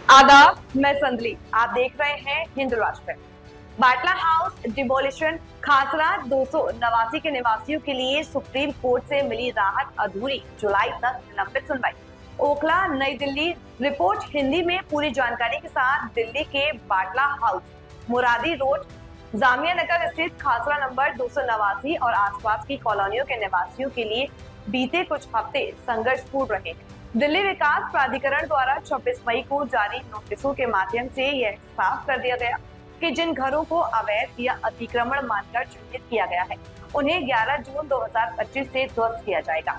आदाब, मैं संदली। आप देख रहे हैं हिंद राष्ट्र। बाटला हाउस डिमोलिशन खासरा 289 के निवासियों के लिए सुप्रीम कोर्ट से मिली राहत अधूरी, जुलाई तक लंबित सुनवाई। ओखला, नई दिल्ली। रिपोर्ट हिंदी में पूरी जानकारी के साथ दिल्ली के बाटला हाउस, मुरादी रोड, जामिया नगर स्थित खासरा नंबर 289 और आसपास की कॉलोनियों के निवासियों के लिए बीते कुछ हफ्ते संघर्षपूर्ण रहे। दिल्ली विकास प्राधिकरण द्वारा 26 मई को जारी नोटिसों के माध्यम से यह साफ कर दिया गया कि जिन घरों को अवैध या अतिक्रमण मानकर चिन्हित किया गया है, उन्हें 11 जून 2025 से ध्वस्त किया जाएगा।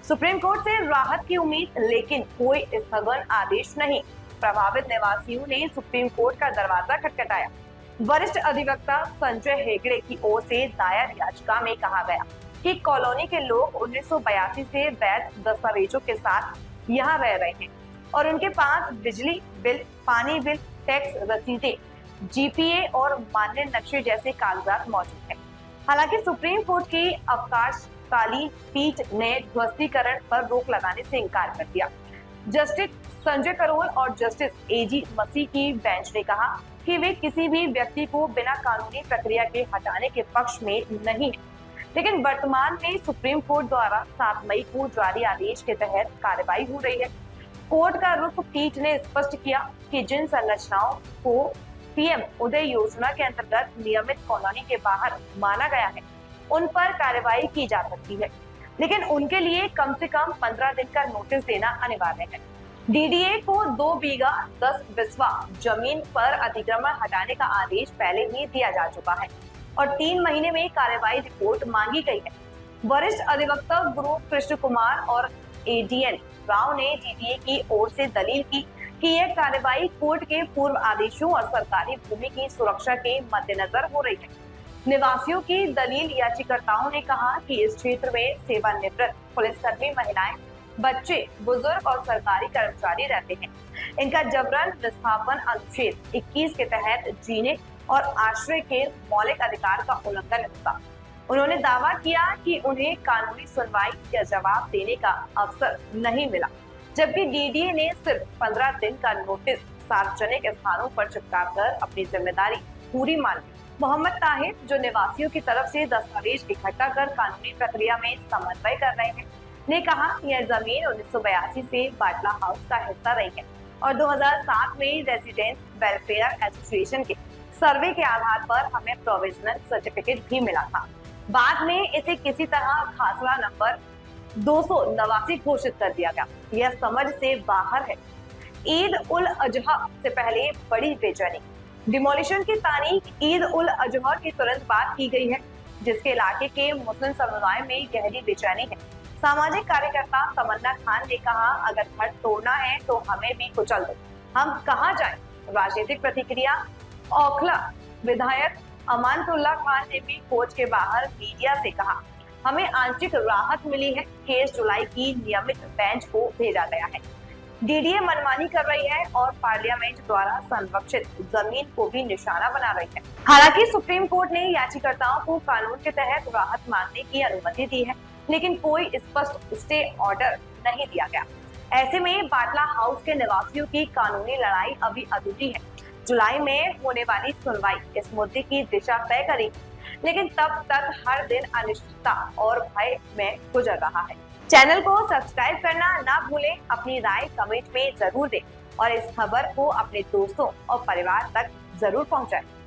सुप्रीम कोर्ट से राहत की उम्मीद, लेकिन कोई स्थगन आदेश नहीं। प्रभावित निवासियों ने सुप्रीम कोर्ट का दरवाजा खटखटाया। वरिष्ठ अधिवक्ता संजय हेगड़े की ओर से दायर याचिका में कहा गया कि कॉलोनी के लोग 1982 से वैध दस्तावेजों के साथ यहाँ रह रहे हैं और उनके पास बिजली बिल, पानी बिल, टैक्स रसीदें, जीपीए और मान्य नक्शे जैसे कागजात मौजूद हैं। हालांकि सुप्रीम कोर्ट की अवकाशकालीन पीठ ने ध्वस्तीकरण पर रोक लगाने से इनकार कर दिया। जस्टिस संजय करोल और जस्टिस एजी मसीह की बेंच ने कहा कि वे किसी भी व्यक्ति को बिना कानूनी प्रक्रिया के हटाने के पक्ष में नहीं है, लेकिन वर्तमान में सुप्रीम कोर्ट द्वारा 7 मई को जारी आदेश के तहत कार्रवाई हो रही है। कोर्ट का रुख पीठ ने स्पष्ट किया कि जिन संरचनाओं को पीएम उदय योजना के अंतर्गत नियमित कॉलोनी के बाहर माना गया है, उन पर कार्रवाई की जा सकती है, लेकिन उनके लिए कम से कम 15 दिन का नोटिस देना अनिवार्य है। डीडीए को 2 बीघा 10 बिस्वा जमीन पर अतिक्रमण हटाने का आदेश पहले ही दिया जा चुका है और 3 महीने में कार्रवाई रिपोर्ट मांगी गई है। वरिष्ठ अधिवक्ता गुरु कृष्ण कुमार और एडीएन राव ने डीडीए की ओर से दलील की कि यह कार्रवाई कोर्ट के पूर्व आदेशों और सरकारी भूमि की सुरक्षा के मद्देनजर हो रही है। निवासियों की दलील, याचिकाकर्ताओं ने कहा कि इस क्षेत्र में सेवानिवृत्त पुलिसकर्मी, महिलाएं, बच्चे, बुजुर्ग और सरकारी कर्मचारी रहते हैं। इनका जबरन विस्थापन अनुच्छेद 21 के तहत जीने और आश्रय के मौलिक अधिकार का उल्लंघन होगा। उन्होंने दावा किया कि उन्हें कानूनी सुनवाई या जवाब देने का अवसर नहीं मिला, जबकि डीडीए ने सिर्फ 15 दिन का नोटिस सार्वजनिक स्थानों पर चिपकाकर अपनी जिम्मेदारी पूरी मान ली। मोहम्मद ताहिर, जो निवासियों की तरफ से दस्तावेज इकट्ठा कर कानूनी प्रक्रिया में समन्वय कर रहे हैं, ने कहा यह जमीन 1982 से बाटला हाउस का हिस्सा रही है और 2007 में रेजिडेंट्स वेलफेयर एसोसिएशन के सर्वे के आधार पर हमें प्रोविजनल सर्टिफिकेट भी मिला था। बाद में इसे किसी तरह खासरा नंबर 289 घोषित कर दिया गया। यह समझ से बाहर है। ईद उल अजहा से पहले बड़ी बेचैनी। डिमोलिशन की तारीख ईद उल अजहा की तुरंत बाद की गई है, जिसके इलाके के मुस्लिम समुदाय में गहरी बेचैनी है। सामाजिक कार्यकर्ता तमन्ना खान ने कहा, अगर घर तोड़ना है तो हमें भी कुचल दो, हम कहाँ जाएं? राजनीतिक प्रतिक्रिया। ओखला विधायक अमानतुल्लाह खान ने भी कोर्ट के बाहर मीडिया से कहा, हमें आंशिक राहत मिली है, केस जुलाई की नियमित बेंच को भेजा गया है। डीडीए मनमानी कर रही है और पार्लियामेंट द्वारा संरक्षित जमीन को भी निशाना बना रही है। हालांकि सुप्रीम कोर्ट ने याचिकाकर्ताओं को कानून के तहत राहत मांगने की अनुमति दी है, लेकिन कोई स्पष्ट स्टे ऑर्डर नहीं दिया गया। ऐसे में बाटला हाउस के निवासियों की कानूनी लड़ाई अभी अधूरी है। जुलाई में होने वाली सुनवाई इस मुद्दे की दिशा तय करेगी, लेकिन तब तक हर दिन अनिश्चितता और भय में गुजर रहा है। चैनल को सब्सक्राइब करना ना भूलें, अपनी राय कमेंट में जरूर दें और इस खबर को अपने दोस्तों और परिवार तक जरूर पहुंचाएं।